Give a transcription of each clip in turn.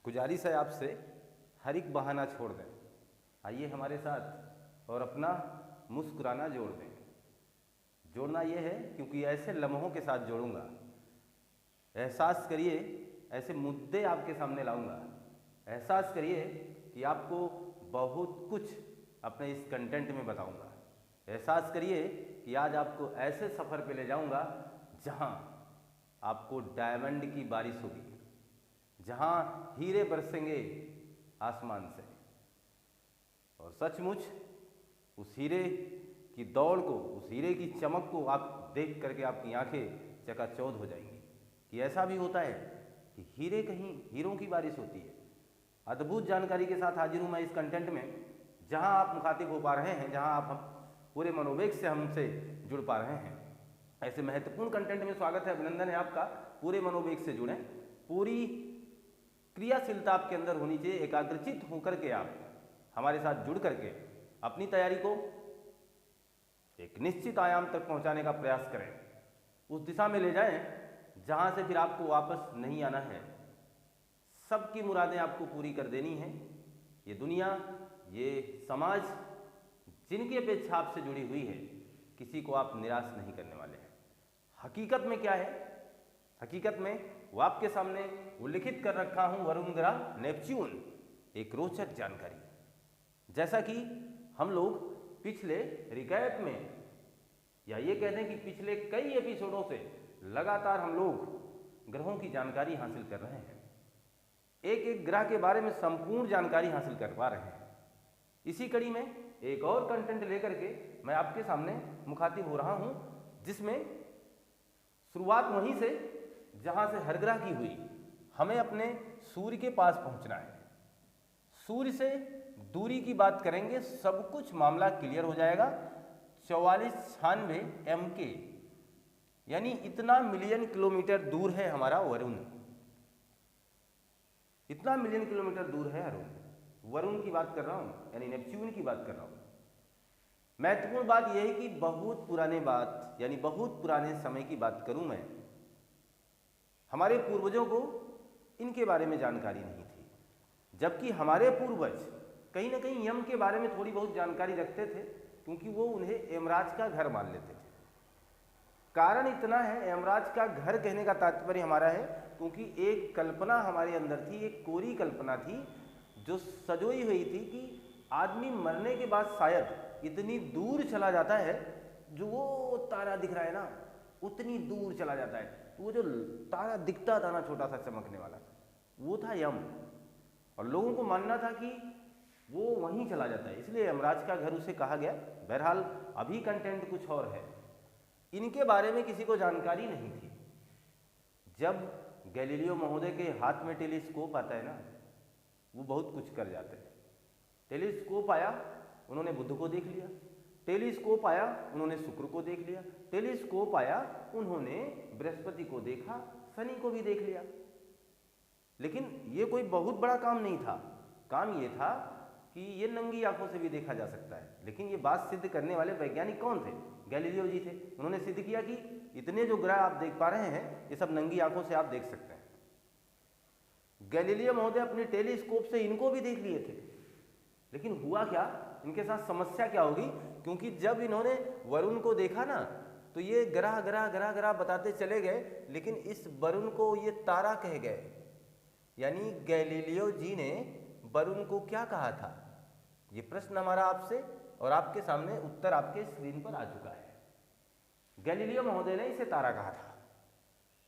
गुजारिश है आपसे, हर एक बहाना छोड़ दें, आइए हमारे साथ और अपना मुस्कुराना जोड़ दें। जोड़ना ये है क्योंकि ऐसे लम्हों के साथ जोड़ूंगा। एहसास करिए, ऐसे मुद्दे आपके सामने लाऊंगा। एहसास करिए कि आपको बहुत कुछ अपने इस कंटेंट में बताऊंगा। एहसास करिए कि आज आपको ऐसे सफ़र पे ले जाऊंगा जहां आपको डायमंड की बारिश होगी, जहां हीरे बरसेंगे आसमान से। और सचमुच उस हीरे की दौड़ को, उस हीरे की चमक को आप देख करके आपकी आंखें चकाचौंध हो जाएंगी कि ऐसा भी होता है कि हीरे कहीं हीरों की बारिश होती है। अद्भुत जानकारी के साथ हाजिर हूँ मैं इस कंटेंट में, जहां आप मुखातिब हो पा रहे हैं, जहां आप पूरे मनोवेग से हमसे जुड़ पा रहे हैं। ऐसे महत्वपूर्ण कंटेंट में स्वागत है, अभिनंदन है आपका। पूरे मनोवेग से जुड़ें, पूरी क्रियाशीलता आपके अंदर होनी चाहिए। एकाग्रचित होकर के आप हमारे साथ जुड़ करके अपनी तैयारी को एक निश्चित आयाम तक पहुंचाने का प्रयास करें, उस दिशा में ले जाएं जहां से फिर आपको वापस नहीं आना है। सबकी मुरादें आपको पूरी कर देनी है। ये दुनिया, ये समाज जिनकी अपेक्षा आपसे जुड़ी हुई है, किसी को आप निराश नहीं करने वाले हैं। हकीकत में क्या है? हकीकत में वो आपके सामने उल्लिखित कर रखा हूं, वरुण ग्रह नेपच्यून। एक रोचक जानकारी, जैसा कि हम लोग पिछले रिकैप में, या ये कह दें कि पिछले कई एपिसोडों से लगातार हम लोग ग्रहों की जानकारी हासिल कर रहे हैं, एक एक ग्रह के बारे में संपूर्ण जानकारी हासिल कर पा रहे हैं। इसी कड़ी में एक और कंटेंट लेकर के मैं आपके सामने मुखातिब हो रहा हूं, जिसमें शुरुआत वहीं से जहां से हर ग्रह की हुई। हमें अपने सूर्य के पास पहुंचना है। सूर्य से दूरी की बात करेंगे, सब कुछ मामला क्लियर हो जाएगा। 4496 MK, यानी इतना मिलियन किलोमीटर दूर है हमारा वरुण। इतना मिलियन किलोमीटर दूर है अरुण। वरुण की बात कर रहा हूं, यानी नेपच्यून की बात कर रहा हूं। महत्वपूर्ण बात यह है कि बहुत पुराने बात, यानी बहुत पुराने समय की बात करूं मैं, हमारे पूर्वजों को इनके बारे में जानकारी नहीं थी, जबकि हमारे पूर्वज कहीं ना कहीं यम के बारे में थोड़ी बहुत जानकारी रखते थे, क्योंकि वो उन्हें यमराज का घर मान लेते थे। कारण इतना है, यमराज का घर कहने का तात्पर्य हमारा है क्योंकि एक कल्पना हमारे अंदर थी, एक कोरी कल्पना थी जो सजोई हुई थी कि आदमी मरने के बाद शायद इतनी दूर चला जाता है, जो वो तारा दिख रहा है ना, उतनी दूर चला जाता है। तो वो जो तारा दिखता था ना, छोटा सा चमकने वाला, वो था यम। और लोगों को मानना था कि वो वहीं चला जाता है, इसलिए यमराज का घर उसे कहा गया। बहरहाल अभी कंटेंट कुछ और है, इनके बारे में किसी को जानकारी नहीं थी। जब गैलीलियो महोदय के हाथ में टेलीस्कोप आता है ना, वो बहुत कुछ कर जाते हैं। टेलीस्कोप आया, उन्होंने बुध को देख लिया। टेलीस्कोप आया, उन्होंने शुक्र को देख लिया। टेलीस्कोप आया, उन्होंने बृहस्पति को देखा, शनि को भी देख लिया। लेकिन ये कोई बहुत बड़ा काम नहीं था। काम ये था कि ये नंगी आंखों से भी देखा जा सकता है। लेकिन ये बात सिद्ध करने वाले वैज्ञानिक कौन थे? गैलीलियो जी थे। उन्होंने सिद्ध किया कि इतने जो ग्रह आप देख पा रहे हैं, ये सब नंगी आंखों से आप देख सकते हैं। गैलीलियो महोदय अपने टेलीस्कोप से इनको भी देख लिए थे। लेकिन हुआ क्या, इनके साथ समस्या क्या होगी? क्योंकि जब इन्होंने वरुण को देखा ना, तो ये ग्रह ग्रह ग्रह ग्रह बताते चले गए, लेकिन इस वरुण को ये तारा कह गए। यानी गैलीलियो जी ने वरुण को क्या कहा था? ये प्रश्न हमारा आपसे और आपके सामने उत्तर आपके स्क्रीन पर आ चुका है। गैलीलियो महोदय ने इसे तारा कहा था।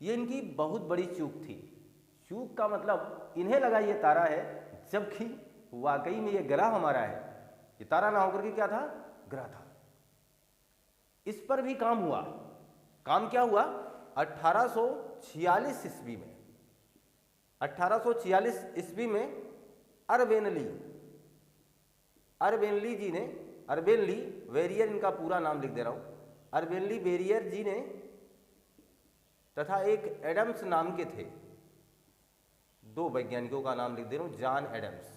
ये इनकी बहुत बड़ी चूक थी। चूक का मतलब इन्हें लगा ये तारा है, जबकि वाकई में ये ग्रह हमारा है। ये तारा ना होकर के क्या था? ग्रह था। इस पर भी काम हुआ। काम क्या हुआ? 1846 ईस्वी में, 1846 ईस्वी में अरबेनली जी ने, अरबेनली वेरियर इनका पूरा नाम लिख दे रहा हूं, अरबेनली वेरियर जी ने तथा एक एडम्स नाम के थे, दो वैज्ञानिकों का नाम लिख दे रहा हूं, जॉन एडम्स।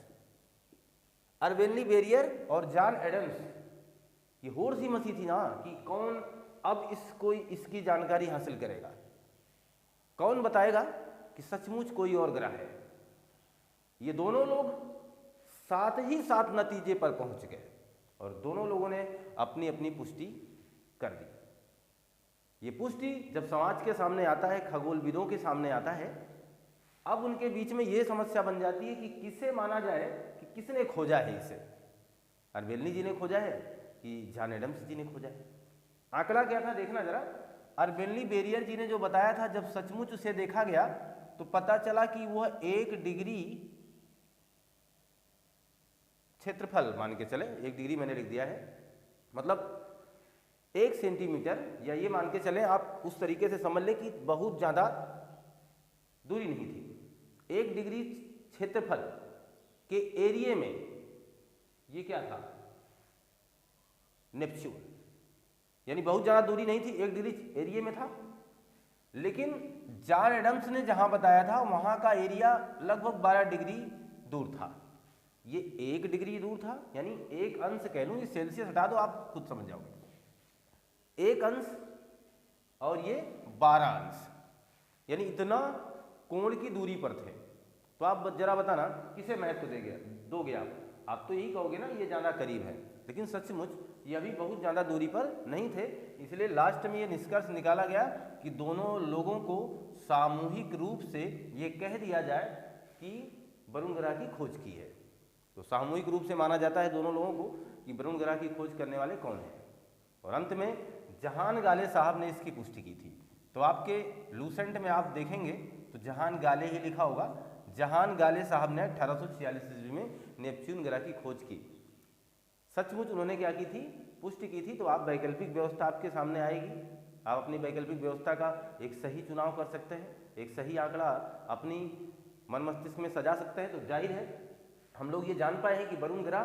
अरबेनली वेरियर और जॉन एडम्स, ये होड़ सी मसी थी ना कि कौन अब इसकी जानकारी हासिल करेगा, कौन बताएगा कि सचमुच कोई और ग्रह है। ये दोनों लोग साथ ही साथ नतीजे पर पहुंच गए और दोनों लोगों ने अपनी अपनी पुष्टि कर दी। ये पुष्टि जब समाज के सामने आता है, खगोलविदों के सामने आता है, अब उनके बीच में ये समस्या बन जाती है कि किसे माना जाए कि किसने खोजा है इसे। अर्बेलिनी जी ने खोजा है कि जॉन एडम्स जी ने खोजा है। आंकड़ा क्या था देखना जरा। अर्बेलिनी बेरियर जी ने जो बताया था, जब सचमुच उसे देखा गया तो पता चला कि वह 1 डिग्री क्षेत्रफल मान के चले, 1 डिग्री मैंने लिख दिया है, मतलब 1 सेंटीमीटर, या ये मान के चले आप उस तरीके से समझ लें कि बहुत ज़्यादा दूरी नहीं थी। 1 डिग्री क्षेत्रफल के एरिया में ये क्या था, नेपच्यून, यानी बहुत ज़्यादा दूरी नहीं थी, 1 डिग्री एरिया में था। लेकिन जॉन एडम्स ने जहां बताया था वहां का एरिया लगभग 12 डिग्री दूर था। ये 1 डिग्री दूर था, यानी 1 अंश कह लूँ, ये सेल्सियस हटा दो आप खुद समझ जाओगे। 1 अंश और ये 12 अंश, यानी इतना कोण की दूरी पर थे। तो आप जरा बताना किसे महत्व दोगे आप तो यही कहोगे ना ये ज़्यादा करीब है, लेकिन सचमुच ये अभी बहुत ज़्यादा दूरी पर नहीं थे। इसलिए लास्ट में ये निष्कर्ष निकाला गया कि दोनों लोगों को सामूहिक रूप से ये कह दिया जाए कि वरुण ग्रह की खोज की है। तो सामूहिक रूप से माना जाता है दोनों लोगों को कि वरुण ग्रह की खोज करने वाले कौन हैं। और अंत में जहान गाले साहब ने इसकी पुष्टि की थी। तो आपके लूसेंट में आप देखेंगे तो जहान गाले ही लिखा होगा। जहान गाले साहब ने 1846 ईस्वी में नेपच्यून ग्रह की खोज की। सचमुच उन्होंने क्या की थी, पुष्टि की थी। तो आप वैकल्पिक व्यवस्था आपके सामने आएगी, आप अपनी वैकल्पिक व्यवस्था का एक सही चुनाव कर सकते हैं, एक सही आंकड़ा अपनी मन मस्तिष्क में सजा सकते हैं। तो जाहिर है हम लोग ये जान पाए हैं कि वरुण ग्रह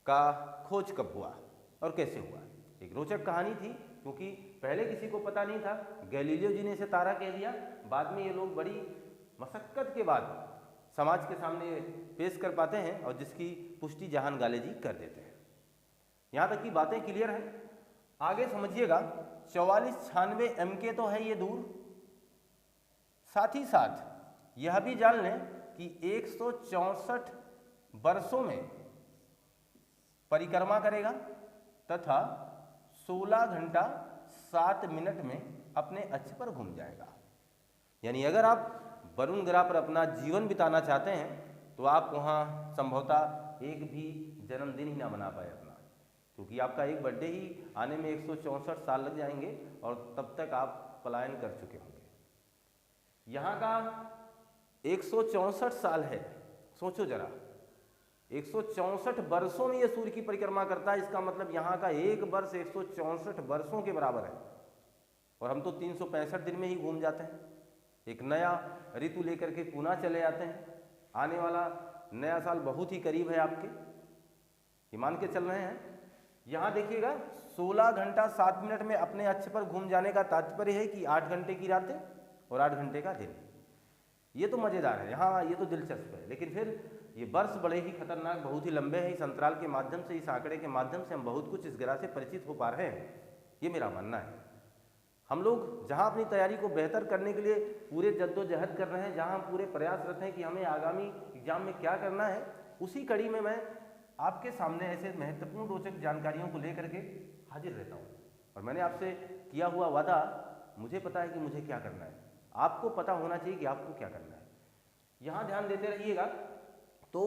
का खोज कब हुआ और कैसे हुआ। एक रोचक कहानी थी, क्योंकि पहले किसी को पता नहीं था। गैलीलियो जी ने इसे तारा कह दिया, बाद में ये लोग बड़ी मशक्कत के बाद समाज के सामने पेश कर पाते हैं और जिसकी पुष्टि जहान गाले जी कर देते हैं। यहाँ तक की बातें क्लियर हैं। आगे समझिएगा, 4496 MK तो है ये दूर, साथ ही साथ यह भी जान लें कि 164 वर्षों में परिक्रमा करेगा तथा 16 घंटा 7 मिनट में अपने अक्ष पर घूम जाएगा। यानी अगर आप वरुण ग्रह पर अपना जीवन बिताना चाहते हैं तो आप वहाँ संभवतः एक भी जन्मदिन ही ना मना पाए अपना, क्योंकि आपका एक बर्थडे ही आने में 164 साल लग जाएंगे और तब तक आप पलायन कर चुके होंगे। यहाँ का 164 साल है, सोचो जरा, 164 वर्षों में ये सूर्य की परिक्रमा करता है। इसका मतलब यहाँ का एक वर्ष 164 वर्षों के बराबर है और हम तो 365 दिन में ही घूम जाते हैं। एक नया ऋतु लेकर के पुनः चले आते हैं। आने वाला नया साल बहुत ही करीब है आपके, ये मान के चल रहे हैं। यहाँ देखिएगा 16 घंटा 7 मिनट में अपने अक्ष पर घूम जाने का तात्पर्य है कि 8 घंटे की रातें और 8 घंटे का दिन। ये तो मज़ेदार है, यहाँ ये तो दिलचस्प है। लेकिन फिर ये वर्ष बड़े ही खतरनाक, बहुत ही लंबे हैं। इस अंतराल के माध्यम से, इस आंकड़े के माध्यम से हम बहुत कुछ इस ग्रह से परिचित हो पा रहे हैं, ये मेरा मानना है। हम लोग जहाँ अपनी तैयारी को बेहतर करने के लिए पूरे जद्दोजहद कर रहे हैं, जहाँ हम पूरे प्रयासरत हैं कि हमें आगामी एग्जाम में क्या करना है, उसी कड़ी में मैं आपके सामने ऐसे महत्वपूर्ण रोचक जानकारियों को लेकर के हाजिर रहता हूँ। और मैंने आपसे किया हुआ वादा, मुझे पता है कि मुझे क्या करना है, आपको पता होना चाहिए कि आपको क्या करना है। यहाँ ध्यान देते रहिएगा। तो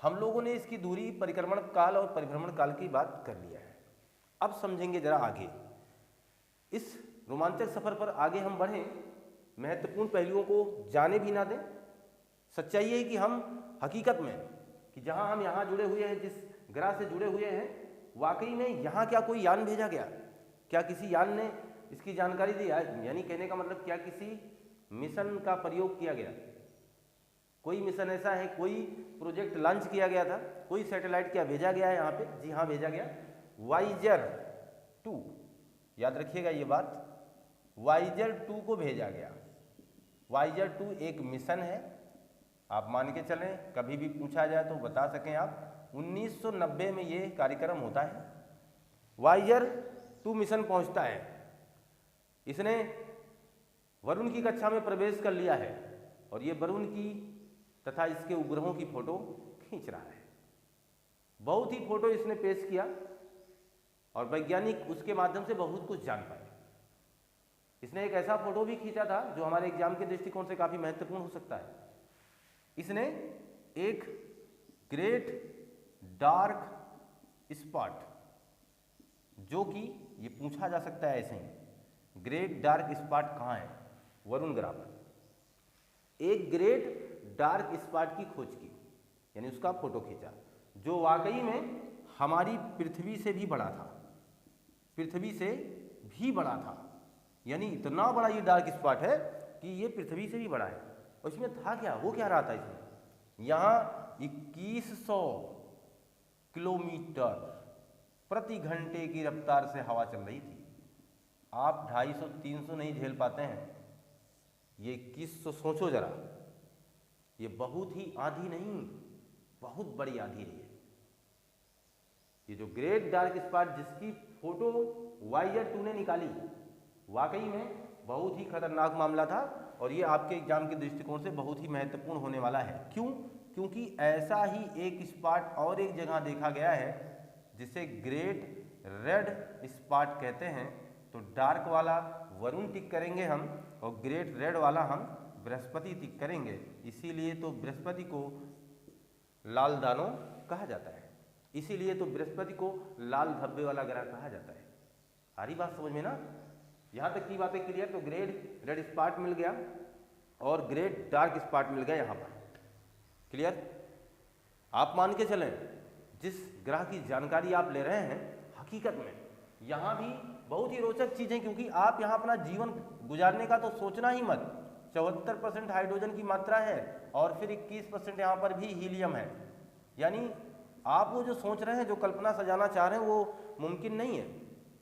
हम लोगों ने इसकी दूरी, परिक्रमण काल और परिभ्रमण काल की बात कर लिया है। अब समझेंगे जरा आगे। इस रोमांचक सफर पर आगे हम बढ़ें, महत्वपूर्ण पहलुओं को जाने भी ना दें। सच्चाई है कि हम हकीकत में कि जहां हम यहाँ जुड़े हुए हैं, जिस ग्रह से जुड़े हुए हैं, वाकई में यहाँ क्या कोई यान भेजा गया? क्या किसी यान ने इसकी जानकारी दी? यानी कहने का मतलब क्या किसी मिशन का प्रयोग किया गया? कोई मिशन ऐसा है, कोई प्रोजेक्ट लॉन्च किया गया था, कोई सैटेलाइट क्या भेजा गया है यहाँ पे? जी हाँ, भेजा गया वाइजर 2। याद रखिएगा ये बात, वाइजर 2 को भेजा गया। वाइजर 2 एक मिशन है, आप मान के चलें, कभी भी पूछा जाए तो बता सकें आप। 1990 में ये कार्यक्रम होता है। वाइजर 2 मिशन पहुंचता है, इसने वरुण की कक्षा में प्रवेश कर लिया है और ये वरुण की तथा इसके उपग्रहों की फोटो खींच रहा है। बहुत ही फोटो इसने पेश किया और वैज्ञानिक उसके माध्यम से बहुत कुछ जान पाए। इसने एक ऐसा फोटो भी खींचा था जो हमारे एग्जाम के दृष्टिकोण से काफी महत्वपूर्ण हो सकता है। इसने एक ग्रेट डार्क स्पॉट, जो कि ये पूछा जा सकता है ऐसे ही, ग्रेट डार्क स्पॉट कहाँ है, वरुण ग्रह पर एक ग्रेट डार्क स्पॉट की खोज की, यानी उसका फोटो खींचा, जो वाकई में हमारी पृथ्वी से भी बड़ा था, पृथ्वी से भी बड़ा था। यानी इतना बड़ा ये डार्क स्पॉट है कि ये पृथ्वी से भी बड़ा है। और इसमें था क्या, वो क्या रहा था इसमें, यहाँ 2100 किलोमीटर प्रति घंटे की रफ्तार से हवा चल रही थी। आप 250-300 नहीं झेल पाते हैं, ये 2100 सोचो जरा। ये बहुत ही आंधी नहीं, बहुत बड़ी आंधी है ये जो ग्रेट डार्क स्पॉट जिसकी फोटो वाइजर 2 ने निकाली, वाकई में बहुत ही खतरनाक मामला था। और ये आपके एग्जाम के दृष्टिकोण से बहुत ही महत्वपूर्ण होने वाला है। क्यों? क्योंकि ऐसा ही एक स्पॉट और एक जगह देखा गया है जिसे ग्रेट रेड स्पॉट कहते हैं। तो डार्क वाला वरुण टिक करेंगे हम और ग्रेट रेड वाला हम बृहस्पति टिक करेंगे। इसीलिए तो बृहस्पति को लाल दानव कहा जाता है, इसीलिए तो बृहस्पति को लाल धब्बे वाला ग्रह कहा जाता है। आ रही बात समझ में ना? यहाँ तक की बातें क्लियर। तो ग्रेट रेड स्पॉट मिल गया और ग्रेट डार्क स्पॉट मिल गया यहाँ पर। क्लियर? आप मान के चलें जिस ग्रह की जानकारी आप ले रहे हैं, हकीकत में यहाँ भी बहुत ही रोचक चीज़ें, क्योंकि आप यहाँ अपना जीवन गुजारने का तो सोचना ही मत। 74% हाइड्रोजन की मात्रा है और फिर 21% यहाँ पर भी हीलियम है। यानी आप वो जो सोच रहे हैं, जो कल्पना सजाना चाह रहे हैं, वो मुमकिन नहीं है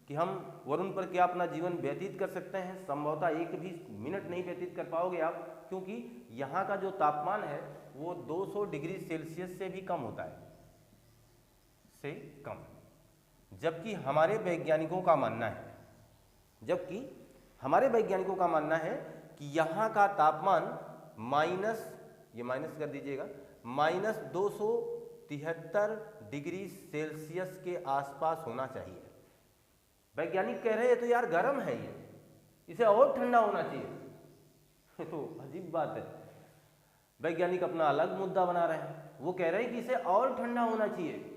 कि हम वरुण पर क्या अपना जीवन व्यतीत कर सकते हैं। संभवतः एक भी मिनट नहीं व्यतीत कर पाओगे आप, क्योंकि यहाँ का जो तापमान है वो 200 डिग्री सेल्सियस से भी कम होता है, से कम। जबकि हमारे वैज्ञानिकों का मानना है कि यहाँ का तापमान माइनस कर दीजिएगा, -273 डिग्री सेल्सियस के आसपास होना चाहिए। वैज्ञानिक कह रहे हैं तो यार गर्म है ये, इसे और ठंडा होना चाहिए। तो अजीब बात है, वैज्ञानिक अपना अलग मुद्दा बना रहे हैं। वो कह रहे हैं कि इसे और ठंडा होना चाहिए,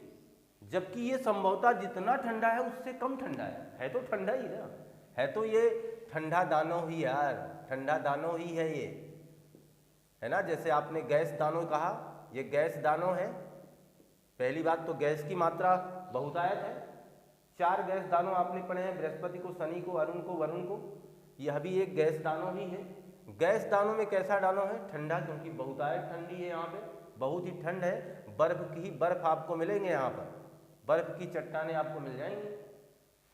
जबकि ये संभवतः जितना ठंडा है उससे कम ठंडा है तो ठंडा ही ना है। तो ये ठंडा दानव ही यार, ठंडा दानव ही है ये, है ना। जैसे आपने गैस दानव कहा, ये गैस दानव है। पहली बात तो गैस की मात्रा बहुतायत है। 4 गैस दानव आपने पढ़े हैं, बृहस्पति को, शनि को, अरुण को, वरुण को। यह भी एक गैस दानव ही है। गैस दानव में कैसा दानव है? ठंडा, क्योंकि बहुतायत ठंडी है, यहाँ पे बहुत ही ठंड है। बर्फ आपको मिलेंगे, यहाँ पर बर्फ की चट्टानें आपको मिल जाएंगी।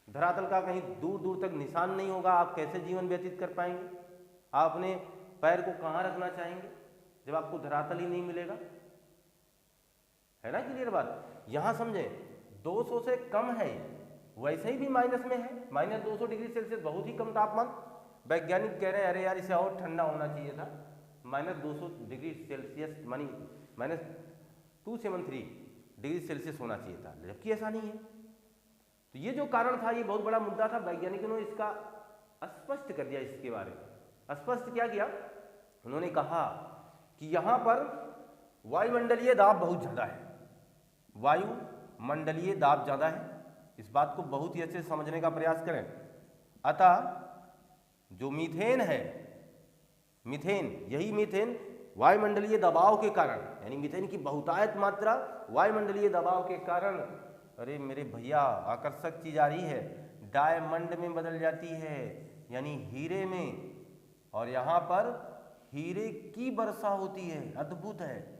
धरातल का कहीं दूर दूर तक निशान नहीं होगा। आप कैसे जीवन व्यतीत कर पाएंगे? आप अपने पैर को कहाँ रखना चाहेंगे जब आपको धरातल ही नहीं मिलेगा? है ना क्लियर बात? यहाँ समझें, 200 से कम है, वैसे ही भी माइनस में है, -200 डिग्री सेल्सियस, बहुत ही कम तापमान। वैज्ञानिक कह रहे हैं अरे यार इसे और ठंडा होना चाहिए था, -200 डिग्री सेल्सियस मानी -273 डिग्री सेल्सियस होना चाहिए था, जबकि ऐसा नहीं है। तो ये जो कारण था, ये बहुत बड़ा मुद्दा था। वैज्ञानिकों ने इसका स्पष्ट कर दिया। इसके बारे में स्पष्ट क्या किया उन्होंने? कहा कि यहाँ पर वायुमंडलीय दाब बहुत ज़्यादा है, वायुमंडलीय दाब ज़्यादा है। इस बात को बहुत ही अच्छे से समझने का प्रयास करें। अतः जो मीथेन है, यही मीथेन वायुमंडलीय दबाव के कारण, यानी मीथेन की बहुतायत मात्रा वायुमंडलीय दबाव के कारण, अरे मेरे भैया आकर्षक चीज आ रही है, डायमंड में बदल जाती है, यानी हीरे में। और यहाँ पर हीरे की वर्षा होती है। अद्भुत है।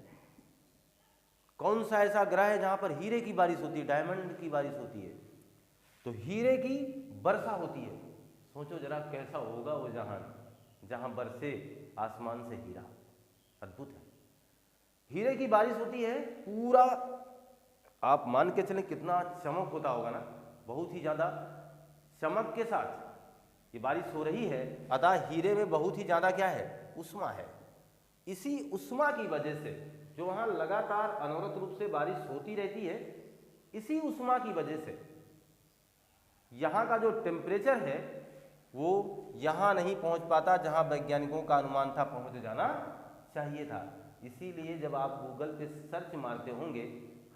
कौन सा ऐसा ग्रह है जहाँ पर हीरे की बारिश होती है, डायमंड की बारिश होती है? तो हीरे की वर्षा होती है। सोचो जरा कैसा होगा वो जहाँ बरसे आसमान से हीरा। अद्भुत है। हीरे की बारिश होती है, पूरा आप मान के चलें कितना चमक होता होगा ना, बहुत ही ज़्यादा चमक के साथ ये बारिश हो रही है। अतः हीरे में बहुत ही ज़्यादा क्या है? उष्मा है। इसी उष्मा की वजह से, जो वहाँ लगातार अनवरत रूप से बारिश होती रहती है, इसी उष्मा की वजह से यहाँ का जो टेम्परेचर है वो यहाँ नहीं पहुँच पाता जहाँ वैज्ञानिकों का अनुमान था पहुँच जाना चाहिए था। इसीलिए जब आप गूगल पे सर्च मारते होंगे,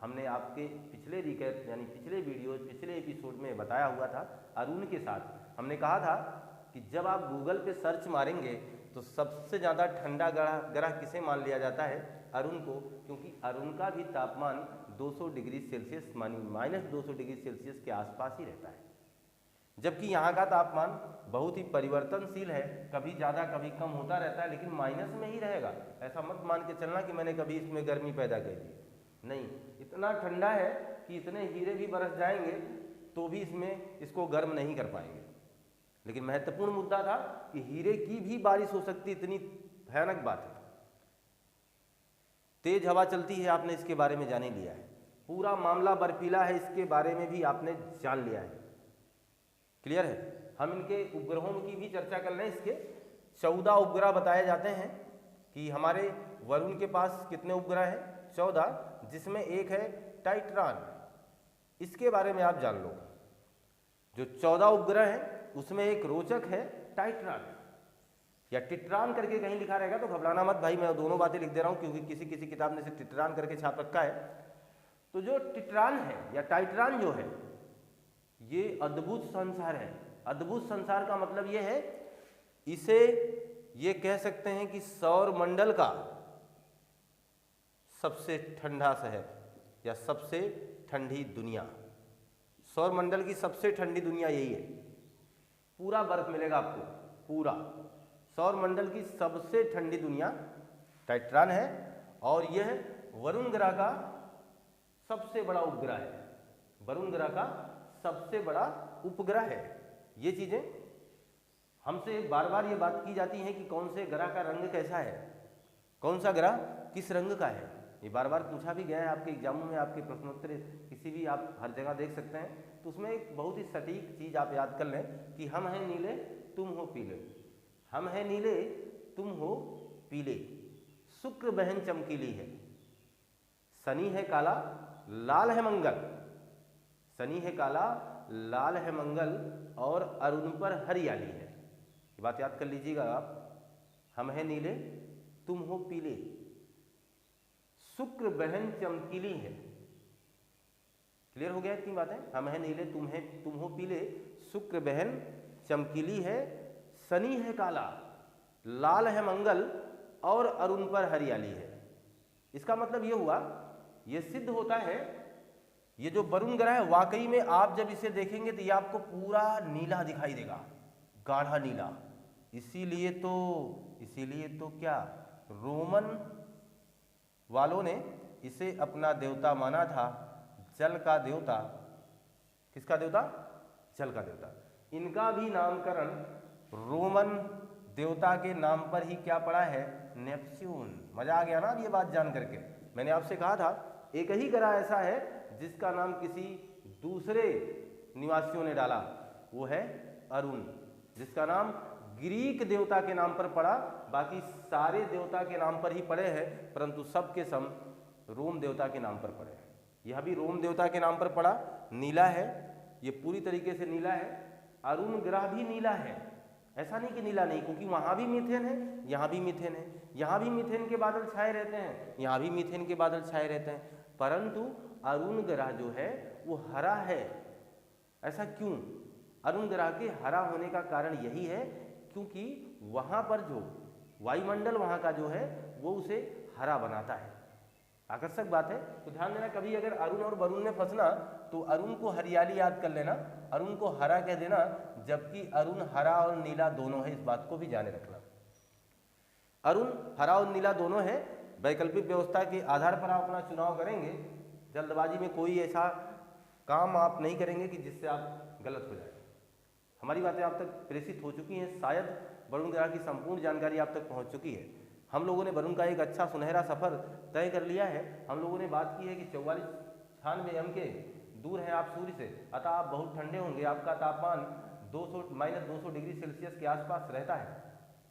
हमने आपके पिछले रिकैप यानी पिछले वीडियो पिछले एपिसोड में बताया हुआ था अरुण के साथ, हमने कहा था कि जब आप गूगल पे सर्च मारेंगे तो सबसे ज़्यादा ठंडा ग्रह किसे मान लिया जाता है? अरुण को, क्योंकि अरुण का भी तापमान 200 डिग्री सेल्सियस मानी -200 डिग्री सेल्सियस के आसपास ही रहता है, जबकि यहाँ का तापमान बहुत ही परिवर्तनशील है, कभी ज़्यादा कभी कम होता रहता है, लेकिन माइनस में ही रहेगा। ऐसा मत मान के चलना कि मैंने कभी इसमें गर्मी पैदा कर दी, नहीं, इतना ठंडा है कि इतने हीरे भी बरस जाएंगे तो भी इसको गर्म नहीं कर पाएंगे। लेकिन महत्वपूर्ण मुद्दा था कि हीरे की भी बारिश हो सकती, इतनी भयानक बात है। तेज हवा चलती है, आपने इसके बारे में जान ही लिया है। पूरा मामला बर्फीला है, इसके बारे में भी आपने जान लिया है। क्लियर है? हम इनके उपग्रहों की भी चर्चा कर लें। इसके 14 उपग्रह बताए जाते हैं कि हमारे वरुण के पास कितने उपग्रह हैं? 14, जिसमें एक है टाइटन। इसके बारे में आप जान लो। जो 14 उपग्रह हैं उसमें एक रोचक है टाइटन, या टिट्रान करके कहीं लिखा रहेगा तो घबराना मत भाई, मैं दोनों बातें लिख दे रहा हूं क्योंकि किसी किताब ने इसे टिट्रान करके छाप रखा है। तो जो टिट्रान है या टाइटन जो है, ये अद्भुत संसार है। अद्भुत संसार का मतलब ये है, इसे ये कह सकते हैं कि सौर मंडल का सबसे ठंडा शहर या सबसे ठंडी दुनिया, सौर मंडल की सबसे ठंडी दुनिया यही है। पूरा बर्फ मिलेगा आपको, पूरा सौर मंडल की सबसे ठंडी दुनिया टाइटन है, और यह वरुण ग्रह का सबसे बड़ा उपग्रह है। वरुण ग्रह का सबसे बड़ा उपग्रह है। ये चीजें हमसे बार बार ये बात की जाती है कि कौन से ग्रह का रंग कैसा है, कौन सा ग्रह किस रंग का है, ये बार बार पूछा भी गया है आपके एग्जामों में, आपके प्रश्नोत्तर किसी भी आप हर जगह देख सकते हैं। तो उसमें एक बहुत ही सटीक चीज आप याद कर लें कि हम हैं नीले तुम हो पीले, हम हैं नीले तुम हो पीले, शुक्र बहन चमकीली है, शनि है काला लाल है मंगल, शनि है काला लाल है मंगल, और अरुण पर हरियाली है। ये बात याद कर लीजिएगा आप, हम हैं नीले तुम हो पीले, शुक्र बहन चमकीली है। क्लियर हो गया इतनी बातें? हम हैं नीले तुम हो पीले, शुक्र बहन चमकीली है, शनि है काला लाल है मंगल, और अरुण पर हरियाली है। इसका मतलब ये हुआ, ये सिद्ध होता है, ये जो वरुण ग्रह है वाकई में आप जब इसे देखेंगे तो ये आपको पूरा नीला दिखाई देगा, गाढ़ा नीला। इसीलिए तो क्या रोमन वालों ने इसे अपना देवता माना था, जल का देवता। किसका देवता? जल का देवता। इनका भी नामकरण रोमन देवता के नाम पर ही क्या पड़ा है? नेपच्यून। मजा आ गया ना अब ये बात जान करके? मैंने आपसे कहा था एक ही ग्रह ऐसा है जिसका नाम किसी दूसरे निवासियों ने डाला, वो है अरुण, जिसका नाम ग्रीक देवता के नाम पर पड़ा। बाकी सारे देवता के नाम पर ही पड़े हैं, परंतु सब के सम रोम देवता के नाम पर पड़े हैं। यह भी रोम देवता के नाम पर पड़ा, नीला है, ये पूरी तरीके से नीला है। अरुण ग्रह भी नीला है, ऐसा नहीं कि नीला नहीं, क्योंकि वहाँ भी मीथेन है, यहाँ भी मीथेन है, यहाँ भी मीथेन के बादल छाए रहते हैं, यहाँ भी मीथेन के बादल छाए रहते हैं, परंतु अरुण ग्रह जो है वो हरा है। ऐसा क्यों? अरुण ग्रह के हरा होने का कारण यही है क्योंकि वहाँ पर जो वायुमंडल वहाँ का जो है वो उसे हरा बनाता है। आकर्षक बात है। तो ध्यान देना, कभी अगर अरुण और वरुण में फंसना तो अरुण को हरियाली याद कर लेना, अरुण को हरा कह देना, जबकि अरुण हरा और नीला दोनों है, इस बात को भी जाने रखना। अरुण हरा और नीला दोनों है। वैकल्पिक व्यवस्था के आधार पर आप अपना चुनाव करेंगे, जल्दबाजी में कोई ऐसा काम आप नहीं करेंगे कि जिससे आप गलत हो जाए। हमारी बातें आप तक प्रेषित हो चुकी हैं, शायद वरुण ग्रह की संपूर्ण जानकारी आप तक पहुंच चुकी है। हम लोगों ने वरुण का एक अच्छा सुनहरा सफर तय कर लिया है। हम लोगों ने बात की है कि 44-96 एम के दूर है आप सूर्य से, अतः आप बहुत ठंडे होंगे, आपका तापमान -200 डिग्री सेल्सियस के आसपास रहता है।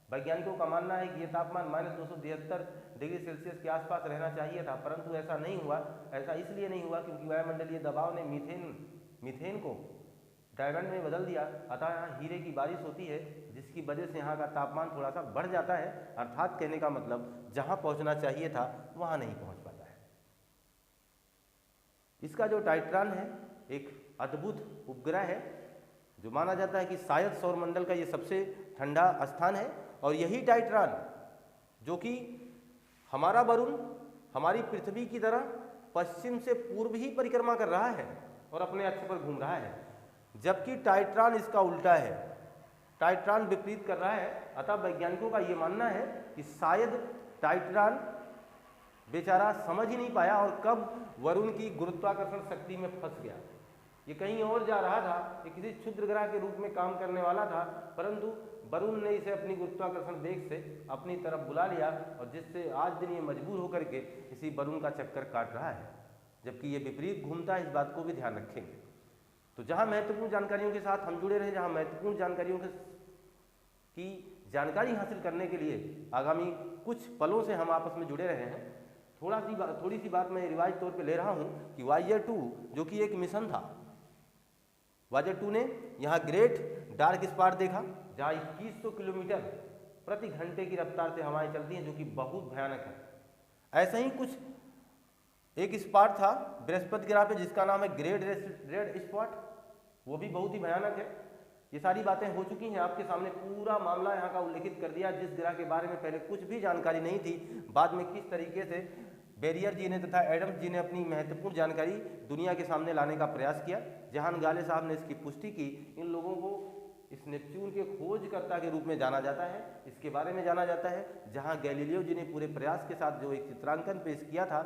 वैज्ञानिकों का मानना है कि ये तापमान -273 डिग्री सेल्सियस के आसपास रहना चाहिए था, परंतु ऐसा नहीं हुआ। ऐसा इसलिए नहीं हुआ क्योंकि वायुमंडलीय दबाव ने मीथेन को डायमंड में बदल दिया, अतः यहाँ हीरे की बारिश होती है, जिसकी वजह से यहाँ का तापमान थोड़ा सा बढ़ जाता है। अर्थात कहने का मतलब जहाँ पहुँचना चाहिए था वहाँ नहीं पहुँच पाता है। इसका जो टाइट्रान है एक अद्भुत उपग्रह है, जो माना जाता है कि शायद सौरमंडल का ये सबसे ठंडा स्थान है। और यही टाइट्रान जो कि हमारा वरुण हमारी पृथ्वी की तरह पश्चिम से पूर्व ही परिक्रमा कर रहा है और अपने अक्ष पर घूम रहा है, जबकि टाइट्रान इसका उल्टा है, टाइट्रान विपरीत कर रहा है। अतः वैज्ञानिकों का ये मानना है कि शायद टाइट्रान बेचारा समझ ही नहीं पाया और कब वरुण की गुरुत्वाकर्षण शक्ति में फंस गया। ये कहीं और जा रहा था, ये किसी क्षुद्र ग्रह के रूप में काम करने वाला था, परंतु वरुण ने इसे अपनी गुरुत्वाकर्षण वेग से अपनी तरफ बुला लिया और जिससे आज दिन ये मजबूर होकर के इसी वरुण का चक्कर काट रहा है, जबकि ये विपरीत घूमता है। इस बात को भी ध्यान रखेंगे। तो जहाँ महत्वपूर्ण जानकारियों के साथ हम जुड़े रहे, जहाँ महत्वपूर्ण जानकारियों की जानकारी हासिल करने के लिए आगामी कुछ पलों से हम आपस में जुड़े रहे हैं, थोड़ी सी बात मैं रिवाइज तौर पे ले रहा हूँ कि वायेजर 2 जो कि एक मिशन था, वायेजर 2 ने यहाँ ग्रेट डार्क स्पॉट देखा, जहाँ 2100 किलोमीटर प्रति घंटे की रफ्तार से हवाएं चलती हैं, जो कि बहुत भयानक है। ऐसा ही कुछ एक स्पॉट था बृहस्पति ग्रह पे जिसका नाम है ग्रेट रेड स्पॉट, वो भी बहुत ही भयानक है। ये सारी बातें हो चुकी हैं, आपके सामने पूरा मामला यहाँ का उल्लेखित कर दिया। जिस ग्रह के बारे में पहले कुछ भी जानकारी नहीं थी, बाद में किस तरीके से बेरियर जी ने तथा एडम्स जी ने अपनी महत्वपूर्ण जानकारी दुनिया के सामने लाने का प्रयास किया। जहान गाले साहब ने इसकी पुष्टि की। इन लोगों को इस नेपच्यून के खोजकर्ता के रूप में जाना जाता है, इसके बारे में जाना जाता है। जहाँ गैलीलियो जी ने पूरे प्रयास के साथ जो एक चित्रांकन पेश किया था,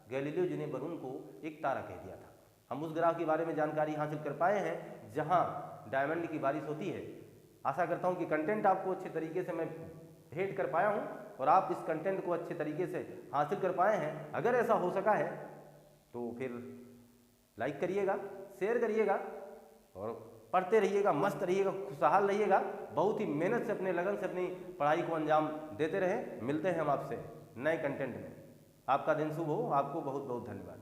गैलीलियो जी ने वरुण को एक तारा कह दिया था। हम उस ग्रह के बारे में जानकारी हासिल कर पाए हैं जहाँ डायमंड की बारिश होती है। आशा करता हूँ कि कंटेंट आपको अच्छे तरीके से मैं भेंट कर पाया हूँ और आप इस कंटेंट को अच्छे तरीके से हासिल कर पाए हैं। अगर ऐसा हो सका है तो फिर लाइक करिएगा, शेयर करिएगा और पढ़ते रहिएगा, मस्त रहिएगा, खुशहाल रहिएगा। बहुत ही मेहनत से अपने लगन से अपनी पढ़ाई को अंजाम देते रहें। मिलते हैं हम आपसे नए कंटेंट में। आपका दिन शुभ हो। आपको बहुत बहुत धन्यवाद।